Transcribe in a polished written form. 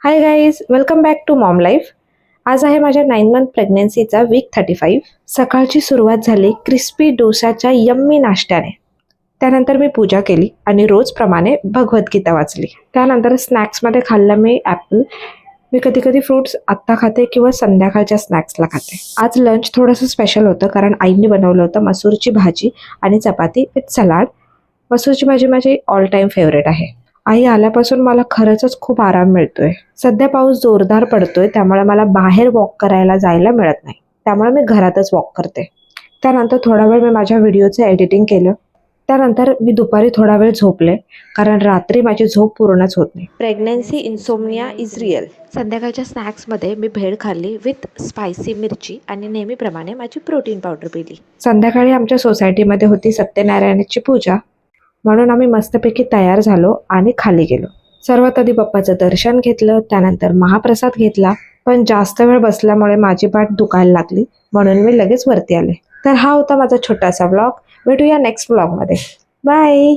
High guys, welcome back to mom life. आज आहे माझ्या 9 मंथ प्रेग्नन्सीचा वीक 35. सकाळची सुरुवात झाली क्रिस्पी डोसाच्या यम्मी नाश्त्याने. त्यानंतर मी पूजा केली आणि रोजप्रमाणे भगवद्गीता वाचली. त्यानंतर स्नॅक्समध्ये खाल्लं मी ॲपल. मी कधी कधी फ्रूट्स आत्ता खाते किंवा संध्याकाळच्या स्नॅक्सला खाते. आज लंच थोडंसं स्पेशल होतं कारण आईंनी बनवलं होतं मसूरची भाजी आणि चपाती विथ सलाड. मसूरची भाजी माझी ऑल टाईम फेवरेट आहे. आई आल्यापासून मला खरंच खूप आराम मिळतोय. सध्या पाऊस जोरदार पडतोय त्यामुळे मला बाहेर वॉक करायला जायला मिळत नाही, त्यामुळे मी घरातच वॉक करते. त्यानंतर थोडा वेळ मी माझ्या व्हिडिओचं एडिटिंग केलं. त्यानंतर मी दुपारी थोडा वेळ झोपले कारण रात्री माझी झोप पूर्णच होत नाही. Pregnancy insomnia is real. संध्याकाळच्या स्नॅक्समध्ये मी भेळ खाल्ली विथ स्पायसी मिरची आणि नेहमीप्रमाणे माझी प्रोटीन पावडर पिली. संध्याकाळी आमच्या सोसायटीमध्ये होती सत्यनारायणाची पूजा, म्हणून आम्ही मस्तपैकी तयार झालो आणि खाली गेलो. सर्वात आधी बाप्पाचं दर्शन घेतलं, त्यानंतर महाप्रसाद घेतला. पण जास्त वेळ बसल्यामुळे माझी पाठ दुखायला लागली, म्हणून मी लगेच वरती आले. तर हा होता माझा छोटासा व्लॉग. भेटूया नेक्स्ट व्लॉगमध्ये. बाय.